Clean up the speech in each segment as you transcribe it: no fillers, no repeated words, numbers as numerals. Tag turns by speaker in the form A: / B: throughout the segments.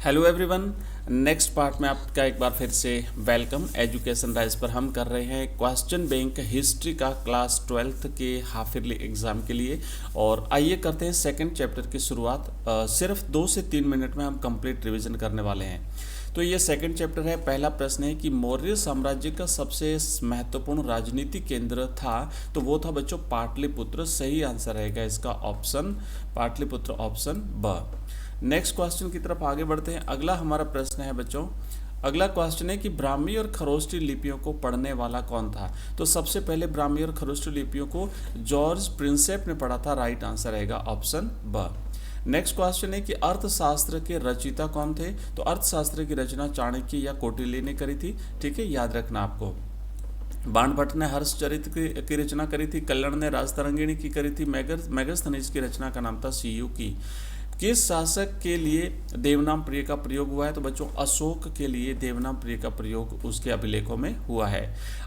A: Hello everyone. Next part में आपका एक बार फिर से वेलकम। एजुकेशन राइज पर हम कर रहे हैं क्वेश्चन बैंक हिस्ट्री का क्लास 12th के हाफ ईयरली एग्ज़ाम के लिए। और आइए करते हैं सेकंड चैप्टर की शुरुआत। सिर्फ 2 से 3 मिनट में हम कंप्लीट रिवीजन करने वाले हैं। तो ये सेकंड चैप्टर है। पहला प्रश्न है कि मौर्य साम्राज्य का सबसे महत्वपूर्ण राजनीतिक केंद्र था, तो वो था बच्चों पाटलिपुत्र। सही आंसर रहेगा इसका ऑप्शन पाटलिपुत्र, ऑप्शन ब। नेक्स्ट क्वेश्चन की तरफ आगे बढ़ते हैं। अगला हमारा प्रश्न है बच्चों, अगला क्वेश्चन है कि ब्राह्मी और खरोष्टी लिपियों को पढ़ने वाला कौन था। तो सबसे पहले ब्राह्मी और खरोष्टी लिपियों को जॉर्ज प्रिंसेप ने पढ़ा था। राइट आंसर रहेगा ऑप्शन ब। नेक्स्ट क्वेश्चन है कि अर्थशास्त्र के रचयिता कौन थे। तो अर्थशास्त्र की रचना चाणक्य या कौटिल्य ने करी थी। ठीक है, याद रखना आपको। बाणभट्ट ने हर्षचरित्र की रचना करी थी। कल्लण ने राजतरंगिणी की करी थी। मेगस्थनीज की रचना का नाम था सीयू की। किस शासक के लिए देवनाम प्रिय का प्रयोग हुआ है। तो बच्चों अशोक के लिए देवनाम प्रिय का प्रयोग उसके अभिलेखों में हुआ है।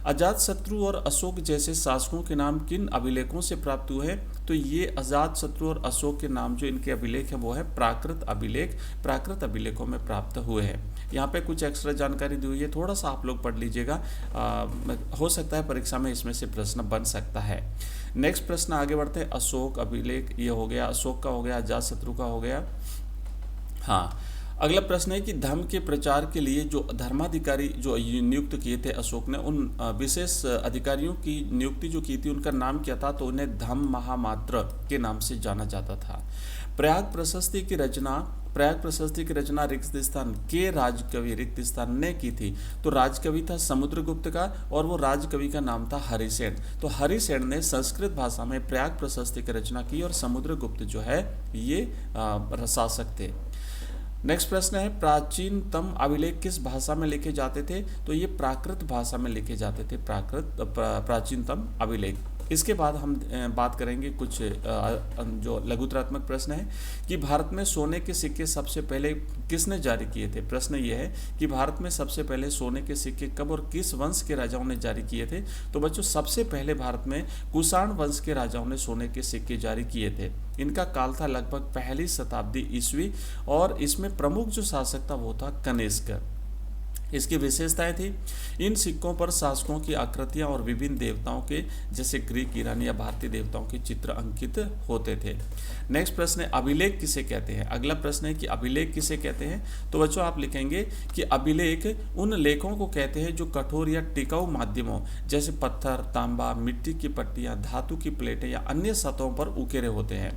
A: अजातशत्रु और अशोक जैसे शासकों के नाम किन अभिलेखों से प्राप्त हुए हैं। तो ये अजातशत्रु और अशोक के नाम जो इनके अभिलेख हैं वो है प्राकृत अभिलेख। प्राकृत अभिलेखों में प्राप्त हुए हैं। यहाँ पे कुछ एक्स्ट्रा जानकारी दी हुई है, थोड़ा सा आप लोग पढ़ लीजिएगा। हो सकता है परीक्षा में इसमें से प्रश्न बन सकता है। नेक्स्ट प्रश्न आगे बढ़ते हैं। अशोक अभिलेख ये हो गया, अशोक का हो गया, अजातशत्रु का हो गया। हाँ, अगला प्रश्न है कि धर्म के प्रचार के लिए जो धर्माधिकारी जो नियुक्त किए थे अशोक ने, उन विशेष अधिकारियों की नियुक्ति जो की थी उनका नाम क्या था। तो उन्हें धम्म महामात्र के नाम से जाना जाता था। प्रयाग प्रशस्ति की रचना रिक्त स्थान के राजकवि रिक्त स्थान ने की थी। तो राजकवि था समुद्रगुप्त का और वो राजकवि का नाम था हरिसेन। तो हरिसेन ने संस्कृत भाषा में प्रयाग प्रशस्ति की रचना की और समुद्रगुप्त जो है ये शासक थे। नेक्स्ट प्रश्न है प्राचीनतम अभिलेख किस भाषा में लिखे जाते थे। तो ये प्राकृत भाषा में लिखे जाते थे। प्राचीनतम अभिलेख। इसके बाद हम बात करेंगे कुछ जो लघुतरात्मक प्रश्न है कि भारत में सोने के सिक्के सबसे पहले किसने जारी किए थे। प्रश्न ये है कि भारत में सबसे पहले सोने के सिक्के कब और किस वंश के राजाओं ने जारी किए थे। तो बच्चों सबसे पहले भारत में कुषाण वंश के राजाओं ने सोने के सिक्के जारी किए थे। इनका काल था लगभग 1ली शताब्दी ईस्वी और इसमें प्रमुख जो शासक था वो था कनिष्क। इसकी विशेषताएं थी, इन सिक्कों पर शासकों की आकृतियां और विभिन्न देवताओं के जैसे ग्रीक, ईरानी या भारतीय देवताओं के चित्र अंकित होते थे। नेक्स्ट प्रश्न है अभिलेख किसे कहते हैं। अगला प्रश्न है कि अभिलेख किसे कहते हैं। तो बच्चों आप लिखेंगे कि अभिलेख उन लेखों को कहते हैं जो कठोर या टिकाऊ माध्यमों जैसे पत्थर, तांबा, मिट्टी की पट्टियां, धातु की प्लेटें या अन्य सतहों पर उकेरे होते हैं।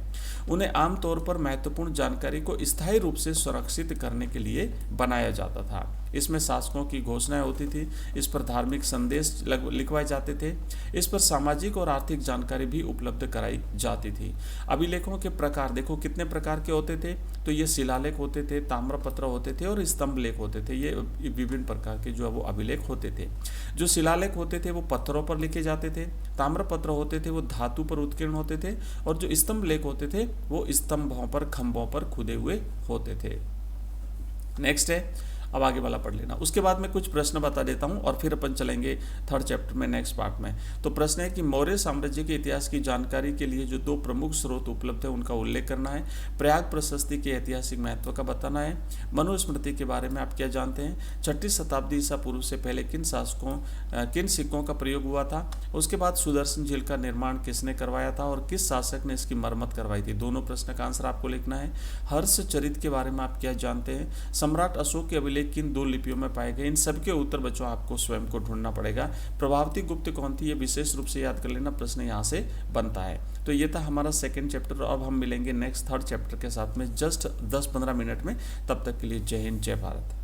A: उन्हें आमतौर पर महत्वपूर्ण जानकारी को स्थायी रूप से सुरक्षित करने के लिए बनाया जाता था। इसमें शासकों की घोषणाएं होती थी, इस पर धार्मिक संदेश लिखवाए जाते थे, इस पर सामाजिक और आर्थिक जानकारी भी उपलब्ध कराई जाती थी। अभिलेखों के प्रकार देखो कितने प्रकार के होते थे। तो ये शिलालेख होते थे, ताम्रपत्र होते थे और स्तंभ लेख होते थे। ये विभिन्न प्रकार के जो है वो अभिलेख होते थे। जो शिलालेख होते थे वो पत्थरों पर लिखे जाते थे, ताम्रपत्र होते थे वो धातु पर उत्कीर्ण होते थे और जो स्तंभ लेख होते थे वो स्तंभों पर, खंभों पर खुदे हुए होते थे। नेक्स्ट है, अब आगे वाला पढ़ लेना। उसके बाद मैं कुछ प्रश्न बता देता हूं और फिर अपन चलेंगे थर्ड चैप्टर में, नेक्स्ट पार्ट में। तो प्रश्न है कि मौर्य साम्राज्य के इतिहास की जानकारी के लिए जो 2 प्रमुख स्रोत उपलब्ध है उनका उल्लेख करना है। प्रयाग प्रशस्ति के ऐतिहासिक महत्व का बताना है। मनुस्मृति के बारे में आप क्या जानते हैं। 6ठी शताब्दी ईसा पूर्व से पहले किन सिक्कों का प्रयोग हुआ था। उसके बाद सुदर्शन झील का निर्माण किसने करवाया था और किस शासक ने इसकी मरम्मत करवाई थी। दोनों प्रश्न का आंसर आपको लिखना है। हर्षचरित्र के बारे में आप क्या जानते हैं। सम्राट अशोक के किन 2 लिपियों में पाए गए। इन सबके उत्तर बच्चों आपको स्वयं को ढूंढना पड़ेगा। प्रभावती गुप्त कौन थी, ये विशेष रूप से याद कर लेना, प्रश्न यहाँ से बनता है। तो ये था हमारा सेकंड चैप्टर। अब हम मिलेंगे नेक्स्ट थर्ड चैप्टर के साथ में जस्ट 10-15 मिनट में। तब तक के लिए जय हिंद, जय भारत।